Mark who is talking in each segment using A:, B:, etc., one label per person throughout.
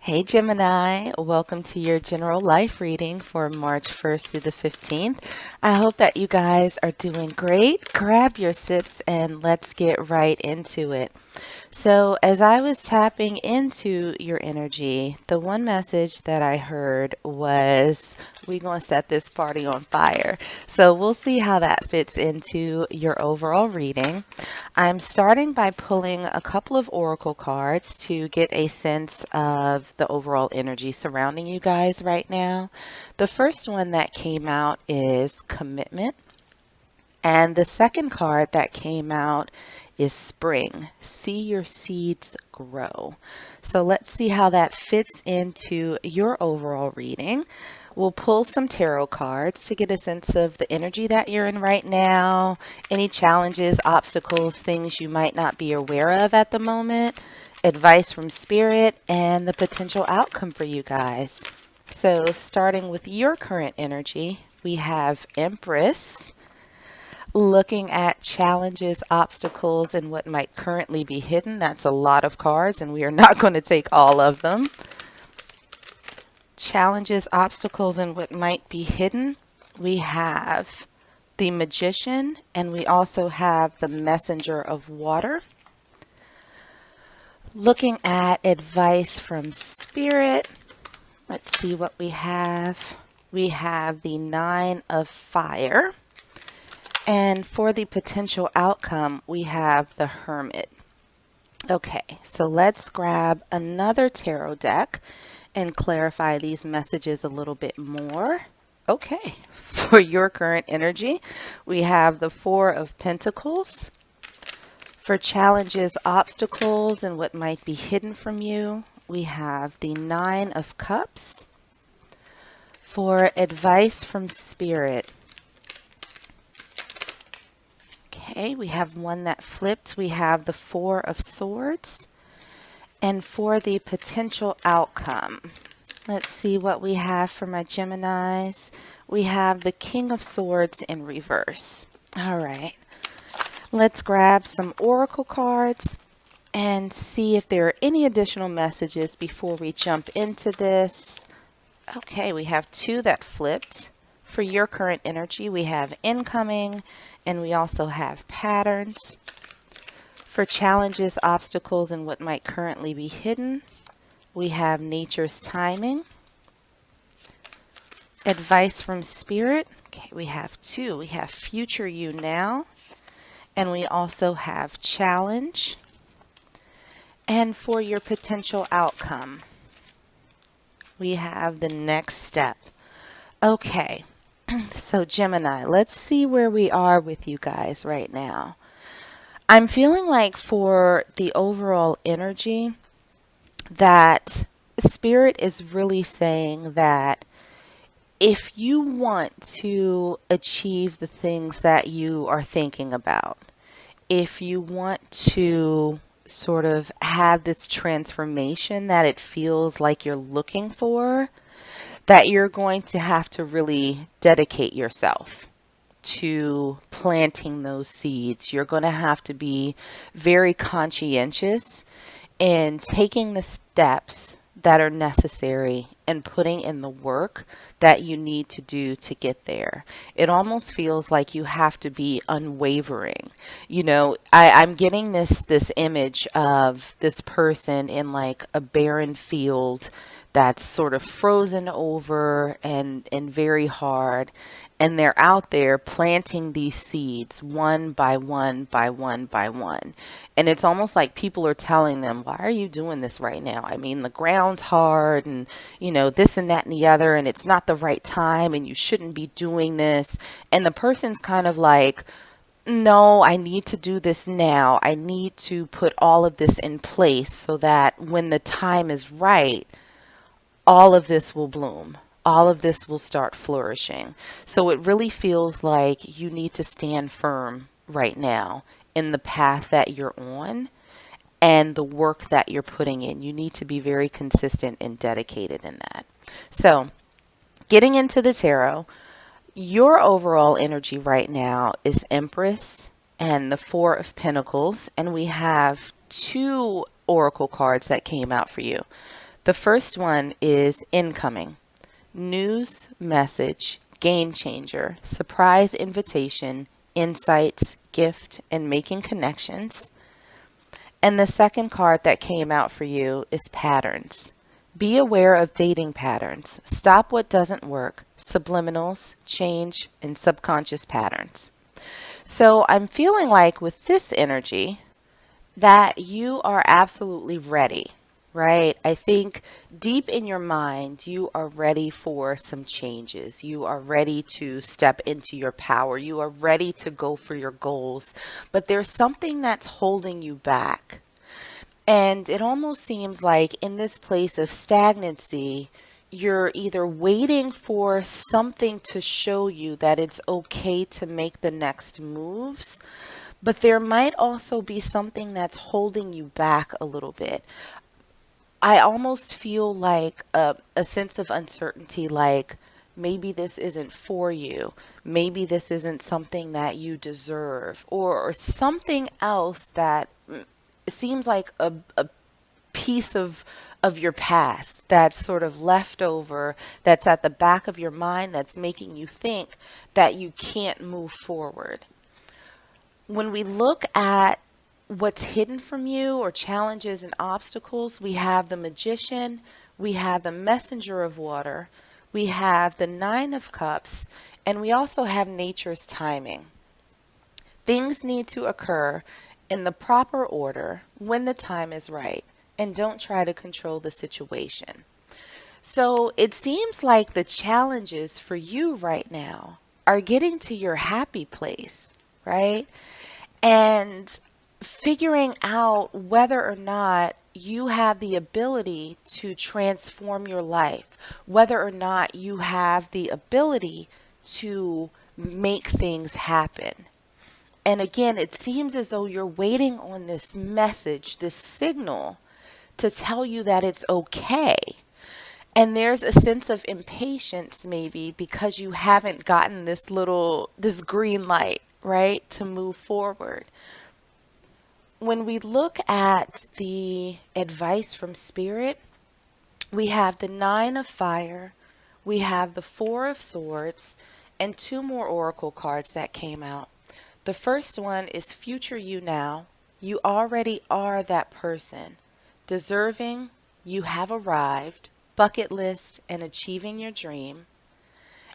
A: Hey Gemini, welcome to your general life reading for March 1st through the 15th. I hope that you guys are doing great. Grab your sips and let's get right into it. So, as I was tapping into your energy, the one message that I heard was, we're going to set this party on fire. So, we'll see how that fits into your overall reading. I'm starting by pulling a couple of oracle cards to get a sense of the overall energy surrounding you guys right now. The first one that came out is commitment. And the second card that came out is spring. See your seeds grow. So let's see how that fits into your overall reading. We'll pull some tarot cards to get a sense of the energy that you're in right now, any challenges, obstacles, things you might not be aware of at the moment, advice from spirit, and the potential outcome for you guys. So starting with your current energy, we have Empress. Looking at challenges, obstacles, and what might currently be hidden. That's a lot of cards, and we are not going to take all of them. Challenges, obstacles, and what might be hidden. We have the Magician, and we also have the Messenger of Water. Looking at advice from Spirit. Let's see what we have. We have the Nine of Fire. And for the potential outcome, we have the Hermit. Okay, so let's grab another tarot deck and clarify these messages a little bit more. Okay, for your current energy, we have the Four of Pentacles. For challenges, obstacles, and what might be hidden from you, we have the Nine of Cups. For advice from Spirit, okay, we have one that flipped. We have the Four of Swords. And for the potential outcome, let's see what we have for my Geminis. We have the King of Swords in reverse. All right, let's grab some oracle cards and see if there are any additional messages before we jump into this. Okay, we have two that flipped. For your current energy, we have incoming, and we also have patterns. For challenges, obstacles, and what might currently be hidden, we have nature's timing. Advice from Spirit. Okay, we have two. We have future you now, and we also have challenge. And for your potential outcome, we have the next step. Okay. So Gemini, let's see where we are with you guys right now. I'm feeling like for the overall energy that Spirit is really saying that if you want to achieve the things that you are thinking about, if you want to sort of have this transformation that it feels like you're looking for, that you're going to have to really dedicate yourself to planting those seeds. You're going to have to be very conscientious in taking the steps that are necessary and putting in the work that you need to do to get there. It almost feels like you have to be unwavering. You know, I'm getting this image of this person in like a barren field that's sort of frozen over and very hard. And they're out there planting these seeds one by one by one by one. And it's almost like people are telling them, why are you doing this right now? I mean, the ground's hard and, you know, this and that and the other, and it's not the right time and you shouldn't be doing this. And the person's kind of like, no, I need to do this now. I need to put all of this in place so that when the time is right, all of this will bloom. All of this will start flourishing. So it really feels like you need to stand firm right now in the path that you're on and the work that you're putting in. You need to be very consistent and dedicated in that. So getting into the tarot, your overall energy right now is Empress and the Four of Pentacles. And we have two oracle cards that came out for you. The first one is incoming. News, message, game changer, surprise invitation, insights, gift, and making connections. And the second card that came out for you is patterns. Be aware of dating patterns. Stop what doesn't work, subliminals, change, and subconscious patterns. So I'm feeling like with this energy that you are absolutely ready, right? I think deep in your mind, you are ready for some changes. You are ready to step into your power. You are ready to go for your goals. But there's something that's holding you back. And it almost seems like in this place of stagnancy, you're either waiting for something to show you that it's okay to make the next moves, but there might also be something that's holding you back a little bit. I almost feel like a sense of uncertainty, like maybe this isn't for you. Maybe this isn't something that you deserve, or something else that seems like a piece of your past that's sort of left over, that's at the back of your mind, that's making you think that you can't move forward. When we look at what's hidden from you or challenges and obstacles, we have the magician, we have the messenger of water, we have the nine of cups, and we also have nature's timing. Things need to occur in the proper order when the time is right, and don't try to control the situation. So it seems like the challenges for you right now are getting to your happy place, right? And figuring out whether or not you have the ability to transform your life, whether or not you have the ability to make things happen. And again, it seems as though you're waiting on this message, this signal to tell you that it's okay. And there's a sense of impatience maybe because you haven't gotten this green light, right, to move forward. When we look at the advice from Spirit, we have the Nine of Fire, we have the Four of Swords, and two more oracle cards that came out. The first one is Future You Now. You already are that person. Deserving, you have arrived. Bucket list, and achieving your dream.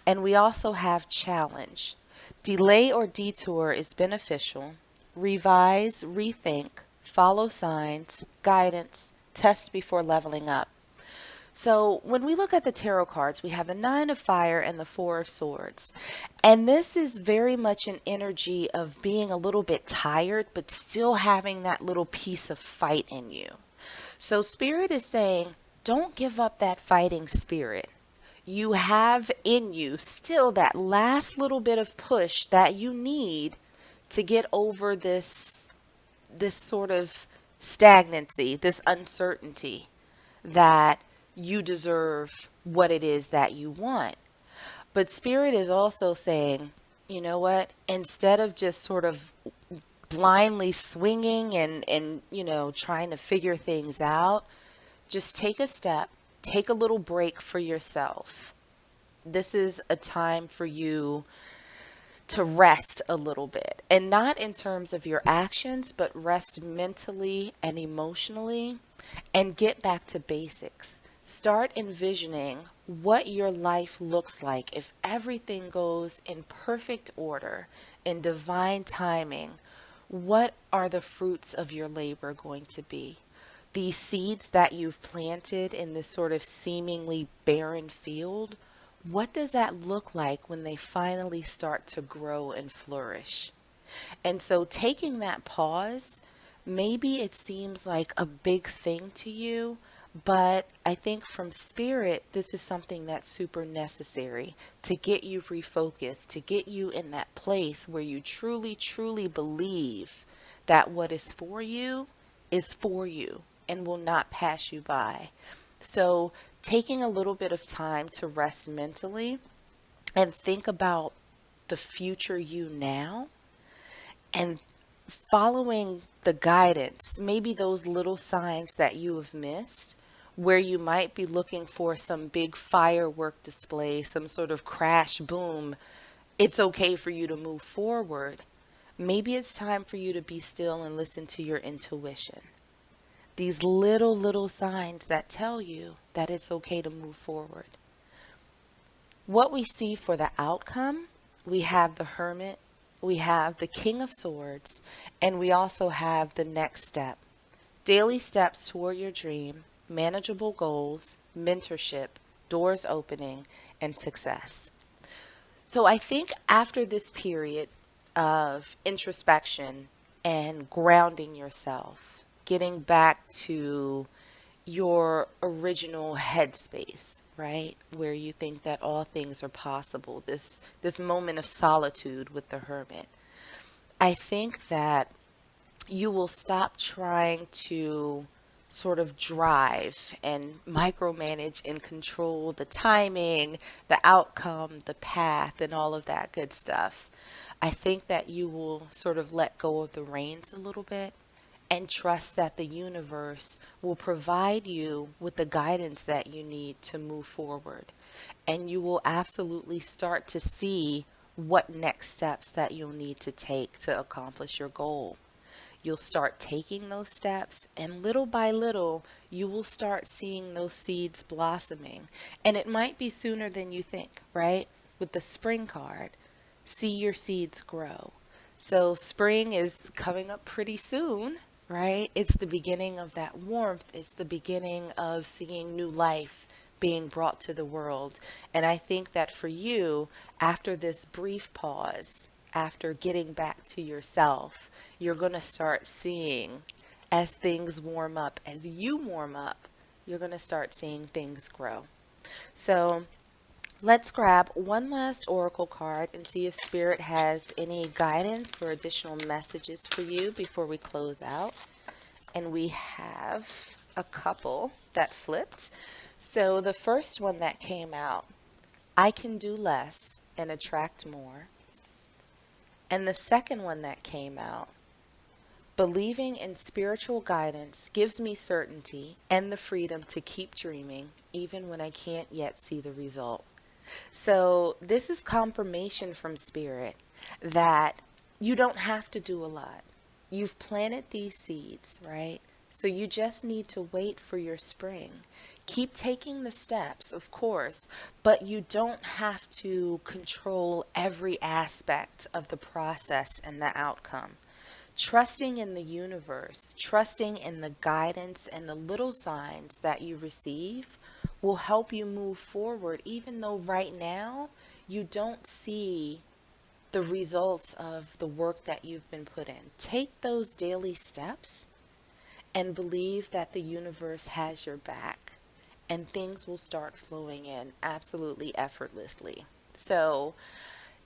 A: And we also have challenge. Delay or detour is beneficial. Revise, rethink, follow signs, guidance, test before leveling up. So when we look at the tarot cards, we have the Nine of Fire and the Four of Swords. And this is very much an energy of being a little bit tired, but still having that little piece of fight in you. So Spirit is saying, don't give up that fighting spirit. You have in you still that last little bit of push that you need to get over this sort of stagnancy, this uncertainty that you deserve what it is that you want. But Spirit is also saying, you know what? Instead of just sort of blindly swinging and trying to figure things out, just take a step, take a little break for yourself. This is a time for you to rest a little bit, and not in terms of your actions, but rest mentally and emotionally and get back to basics. Start envisioning what your life looks like if everything goes in perfect order, in divine timing. What are the fruits of your labor going to be? These seeds that you've planted in this sort of seemingly barren field, what does that look like when they finally start to grow and flourish? And so taking that pause, maybe it seems like a big thing to you, but I think from Spirit, this is something that's super necessary to get you refocused, to get you in that place where you truly, truly believe that what is for you and will not pass you by. So taking a little bit of time to rest mentally and think about the future you now and following the guidance, maybe those little signs that you have missed, where you might be looking for some big firework display, some sort of crash boom, it's okay for you to move forward. Maybe it's time for you to be still and listen to your intuition. These little signs that tell you that it's okay to move forward. What we see for the outcome, we have the Hermit, we have the King of Swords, and we also have the next step. Daily steps toward your dream, manageable goals, mentorship, doors opening, and success. So I think after this period of introspection and grounding yourself, getting back to your original headspace, right? Where you think that all things are possible, this moment of solitude with the Hermit. I think that you will stop trying to sort of drive and micromanage and control the timing, the outcome, the path, and all of that good stuff. I think that you will sort of let go of the reins a little bit and trust that the universe will provide you with the guidance that you need to move forward. And you will absolutely start to see what next steps that you'll need to take to accomplish your goal. You'll start taking those steps, and little by little, you will start seeing those seeds blossoming. And it might be sooner than you think, right? With the spring card, see your seeds grow. So, spring is coming up pretty soon, right? It's the beginning of that warmth, it's the beginning of seeing new life being brought to the world. And I think that for you, after this brief pause, after getting back to yourself, you're going to start seeing, as things warm up, as you warm up, you're going to start seeing things grow. So let's grab one last oracle card and see if Spirit has any guidance or additional messages for you before we close out. And we have a couple that flipped. So the first one that came out, I can do less and attract more. And the second one that came out, believing in spiritual guidance gives me certainty and the freedom to keep dreaming even when I can't yet see the result. So this is confirmation from Spirit that you don't have to do a lot. You've planted these seeds, right? So you just need to wait for your spring. Keep taking the steps, of course, but you don't have to control every aspect of the process and the outcome. Trusting in the universe, trusting in the guidance and the little signs that you receive will help you move forward, even though right now you don't see the results of the work that you've been put in. Take those daily steps and believe that the universe has your back, and things will start flowing in absolutely effortlessly. So,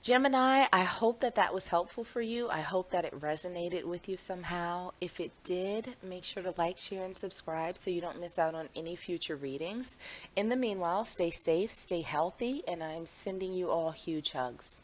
A: Gemini, I hope that that was helpful for you. I hope that it resonated with you somehow. If it did, make sure to like, share, and subscribe so you don't miss out on any future readings. In the meanwhile, stay safe, stay healthy, and I'm sending you all huge hugs.